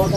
Good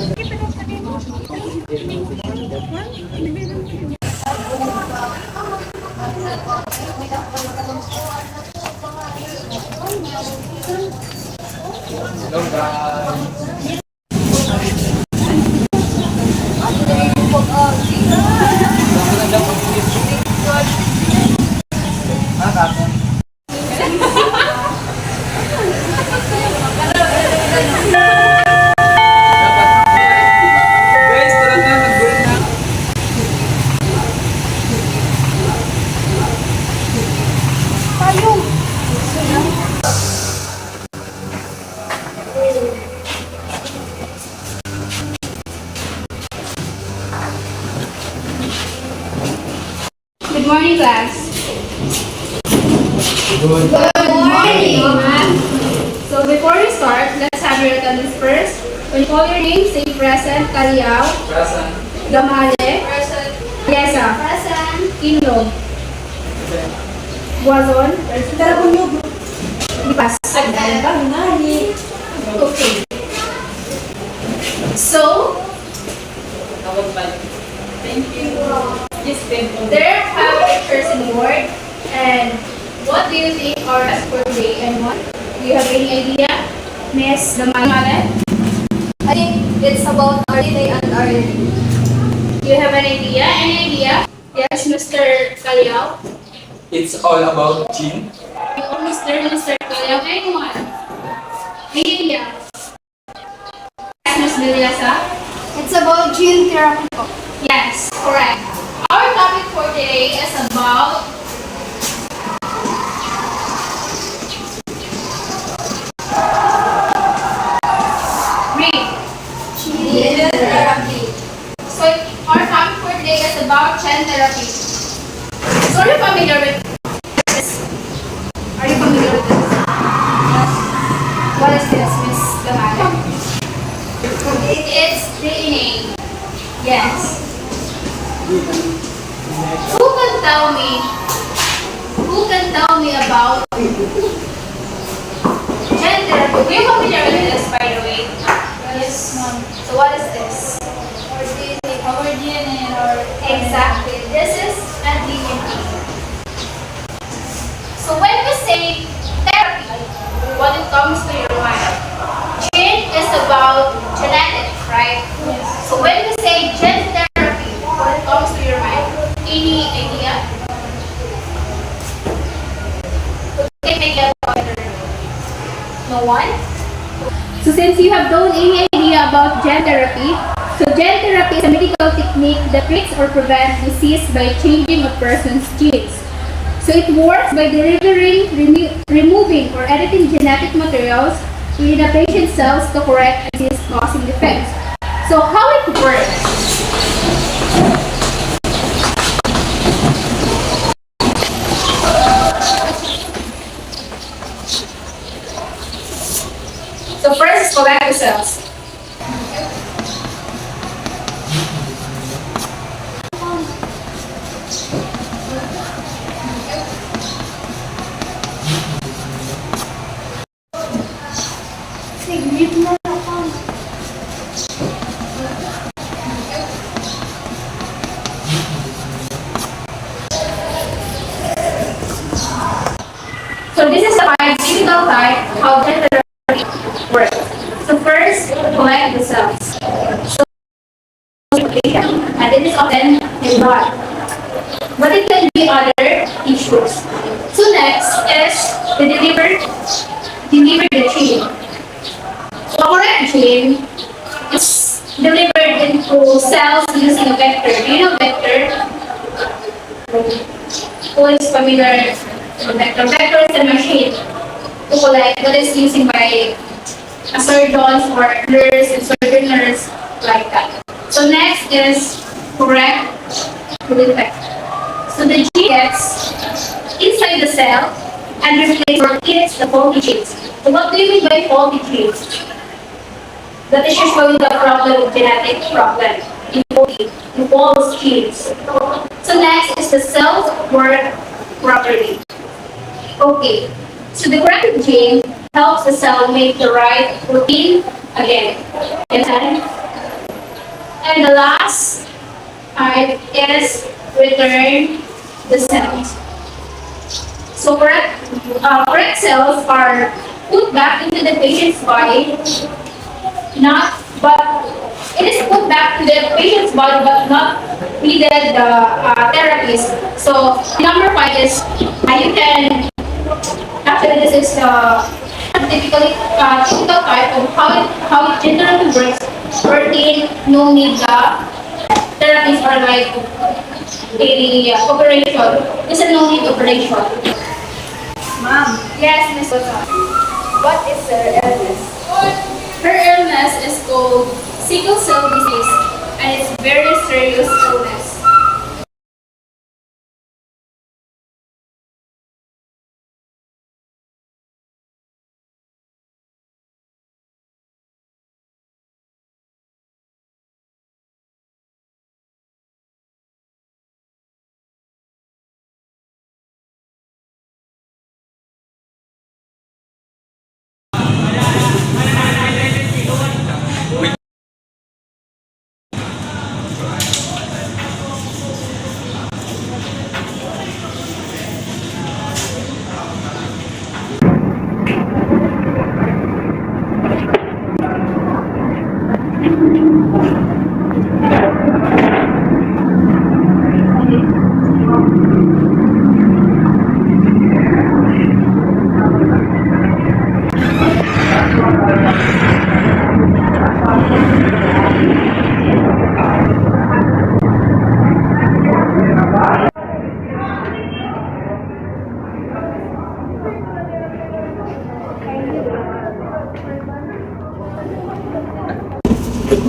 morning, class. Good morning. So before we start, let's have your attendance first. When you call your name, say present. Kaliao. Present. Gamale. Present. Yesa. Present. Kinlo. Guazon. Lipas. Okay. So, Thank you. there are 5 pictures in the board. And what do you think are best for today and what? Do you have any idea? Miss Gamale? I think it's about our day and our day. Do you have an idea? Any idea? Yes, Mr. Kaliao. It's all about gene. Mr. Kaliao. Anyone? Any idea? Yes, Miss Biliasa. It's about gene therapy. Yes, correct. Our topic for today is about read. Gene therapy. So our topic for today is about gene therapy. So are you familiar with this? Are you familiar with this? What is this, Miss Gamale? It's DNA. Yes. Who can tell me about gene therapy? Are you familiar with this, by the way? Yes, ma'am. So what is this? Our DNA and our Exactly. This is a DNA. So when we say therapy, what it comes to your mind? Gene is about genetics, right? Yes. So when we say gene therapy, what it comes to your mind? Any idea? Okay, make it harder. No one? So since you have don't any idea about gene therapy, so gene therapy is a medical technique that treats or prevents disease by changing a person's genes. So it works by delivering, removing, or editing genetic materials within a patient's cells to correct disease-causing defects. So how it works? So first is collect the cells. So this is the 5 typical type how gene therapy works. So first, collect the cells. So and it is often in blood, but it can be other tissues. So next is the deliver the gene. So a correct gene is delivered into cells using a vector. Do you know vector? Who is familiar with vector? Vector is a machine to collect what is using by a surgeons or nurse and surgeon nurse like that. So next is correct defect. So the gene gets inside the cell and replaces or eats the faulty genes. So what do you mean by faulty genes? That is usually the problem, genetic problem in false genes. So next is the cells work properly. Okay. So the corrected gene helps the cell make the right protein again. And then And the last part is return the cells. So correct cells are put back into the patient's body, not but it is put back to the patient's body but not needed the therapies. So number five is you can actually this is typical type of how it generally works. Routine, no need the therapies are like a operation. This is no need operation. Ma'am, Yes, Miss Sosa. what is her illness? Her illness is called sickle cell disease, and it's very serious illness.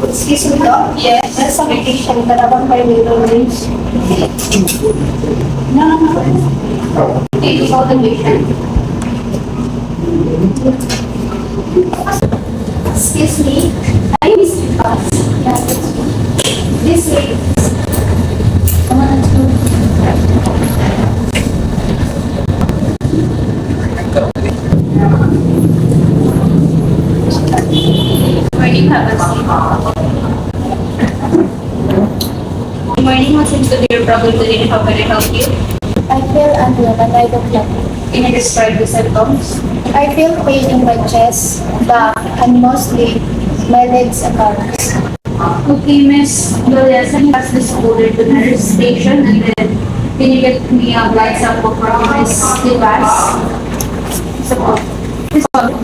Excuse me, Doc. Yes. There's a medication that I want by middle range. No. Take this out the patient. Excuse me. I miss you, boss. This way. I want to. Morning, have a seat. Good morning, what seems to be your problem today? How can I help you? I feel unwell and I don't like it. Can you describe the symptoms? I feel pain in my chest, back, and mostly my legs and arms. Okay, Miss Dolesa has this folder to nurse station, and then can you get me a blood sample from Miss Divas? So, this one.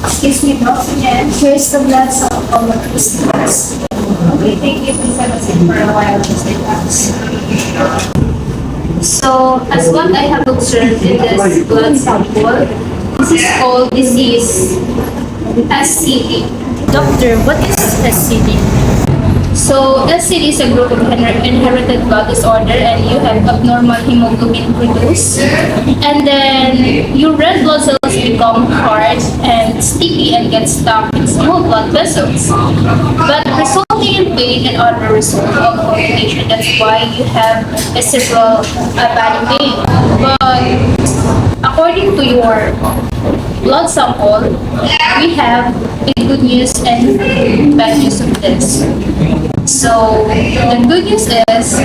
Excuse me, Doc. Yes. Here's the blood sample of this class. Okay, thank you. Please have a seat for a while, Miss Divas. So, as what I have observed in this blood sample, this is called disease SCD. Doctor, what is SCD? So, SCD is a group of inherited blood disorder, and you have abnormal hemoglobin produced. And then your red blood cells become hard and sticky and get stuck in small blood vessels, but resulting in pain and other result of complication. That's why you have a severe body pain. But according to your blood sample, we have a good news and bad news of this. So the good news is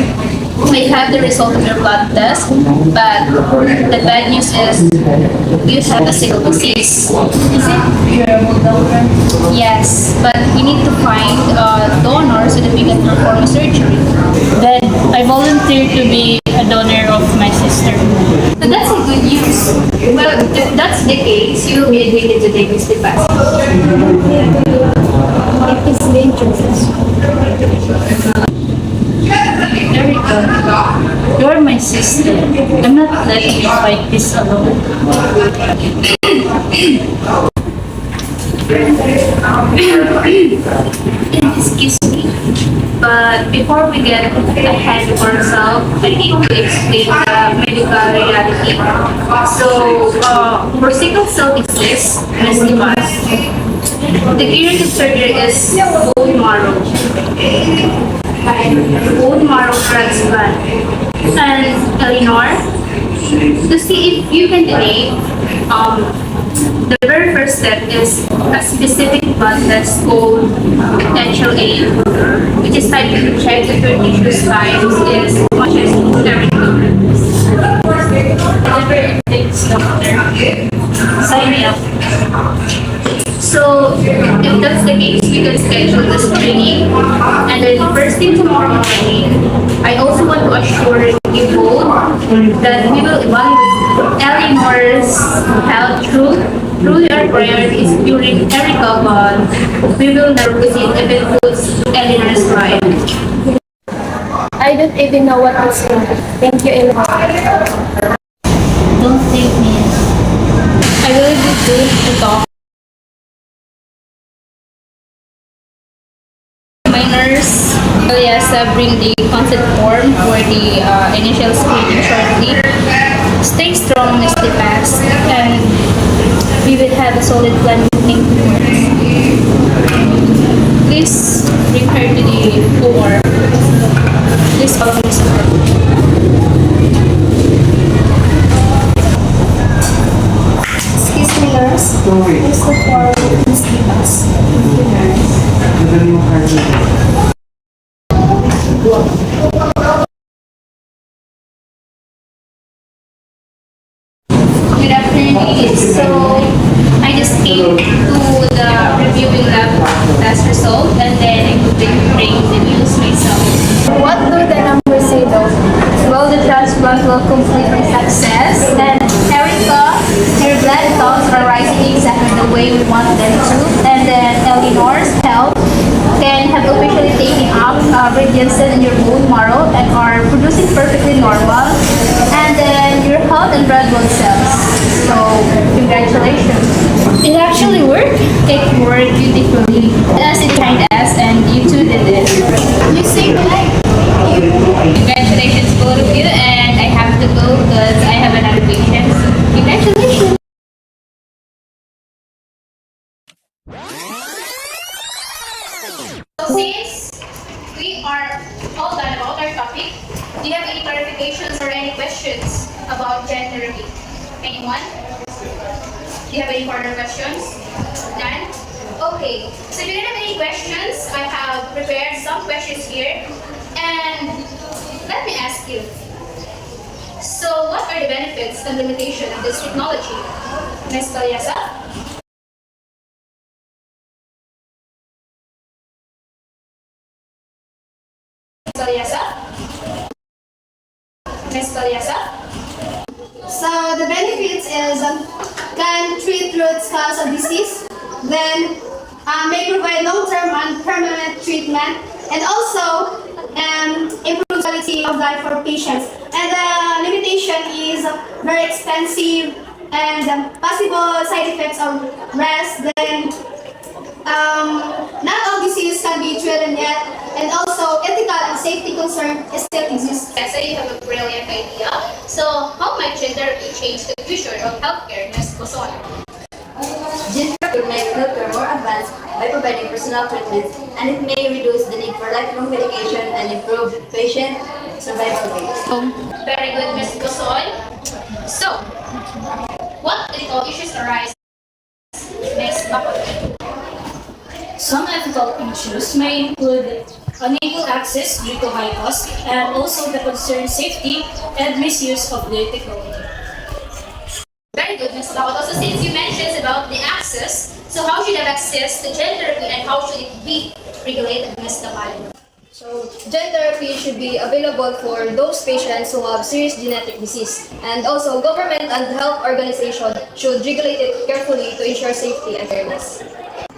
we have the result of your blood test, but the bad news is you have a sickle disease. Is it curable, doctor? Yes, but we need to find a donor so that we can perform a surgery. Then I volunteer to be a donor of my sister. So that's a good news. Well, if that's the case, you will be admitted to take this device. It is dangerous. Erica, you're my sister. I'm not letting you fight this alone. Excuse me. But before we get ahead of ourselves, I need to explain the medical reality. So, for sickle cell disease, Ms. Dimas, The curative surgery is bone marrow. Bone marrow transplant. And Eleanor, to see if you can donate, the very first step is a specific blood test called HLA, which is typed to check if your tissue size is much as everything. Whatever it takes, doctor. Sign me up. So, if that's the case, we can schedule the screening. And then first thing tomorrow morning, I also want to assure you both that we will evaluate Eleanor's health through our priorities during Erica, but we will never proceed if it puts Eleanor's life. I don't even know what to say. Thank you, Eleanor. Don't take me. I really be good to talk. My nurse, Eliasa, bring the consent form for the initial screening shortly. Stay strong, Mr. Pass, and we will have a solid plan moving towards. Please bring her to the OR. Please follow me, sir. Excuse me, nurse. Please look forward to Miss Divas. Thank you, nurse. Good afternoon. So, I just came to the reviewing lab test result and then I could bring the news myself. What do the numbers say though? Well, the transplant will complete with success and Erica, your blood counts are rising exactly the way we want them to. And then Eleanor's health can have officially taken up radiances in your bone marrow and are producing perfectly normal. And then your heart and red blood cells. So, congratulations. It actually worked. It worked beautifully. As it kind us and you two did it. You saved my life. Congratulations both of you and I have to go because I have another patient. Congratulations. So since we are all done about our topic, do you have any clarifications or any questions about gender reveal? Anyone? Do you have any further questions? None? Okay. So if you don't have any questions, I have prepared some questions here. And let me ask you. So what are the benefits and limitations of this technology? Ms. Kalyasa? Kalyasa? Ms. Kalyasa? So the benefits is can treat root cause of disease, then may provide long-term and permanent treatment, and also improve quality of life for patients. And the limitation is very expensive and possible side effects of rest. Then not all diseases can be treated yet, and also ethical and safety concern still exist. Yes, you have a brilliant idea. So how might gene therapy change the future of healthcare, Ms. Coson? Gene therapy will make healthcare more advanced by providing personal treatments, and it may reduce the need for lifelong medication and improve patient survival rates. Very good, Ms. Coson. So, what ethical issues arise, Ms. Bakot? Some ethical issues may include unequal access due to high cost and also the concerned safety and misuse of the technology. Very good, Ms. Bakot. Also, since you mentioned about the access, so how should have access to gene therapy and how should it be regulated, Ms. Kamal? So, gene therapy should be available for those patients who have serious genetic disease, and also government and health organizations should regulate it carefully to ensure safety and fairness.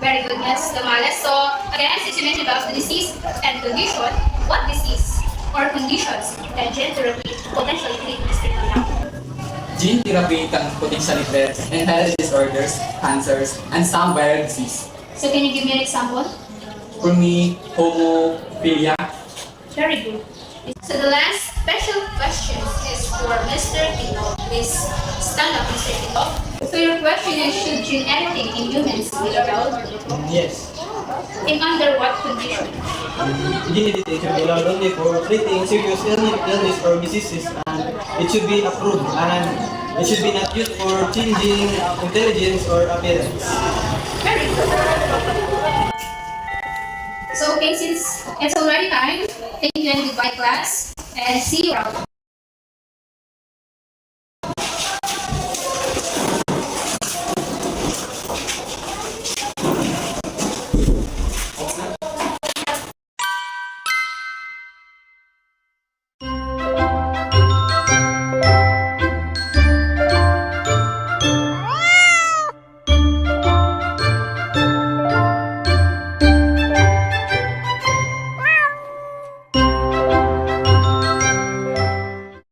Very good, Ms. Tamales. So, again, since you mentioned about the disease and condition, what disease or conditions can gene therapy potentially treat, Mr. Tina? Gene therapy can potentially treat inherited disorders, cancers, and some viral disease. So, can you give me an example? For me, hemophilia. Very good. So, the last special question is for Mr. Tito. Please stand up, Mr. Tito. So your question is, should gene editing in humans be allowed? Yes. In under what condition? Gene editing should be allowed only for treating serious illness or diseases, and it should be approved, and it should be not used for changing intelligence or appearance. Very good. So okay, since it's already time, thank you and goodbye class, and see you around.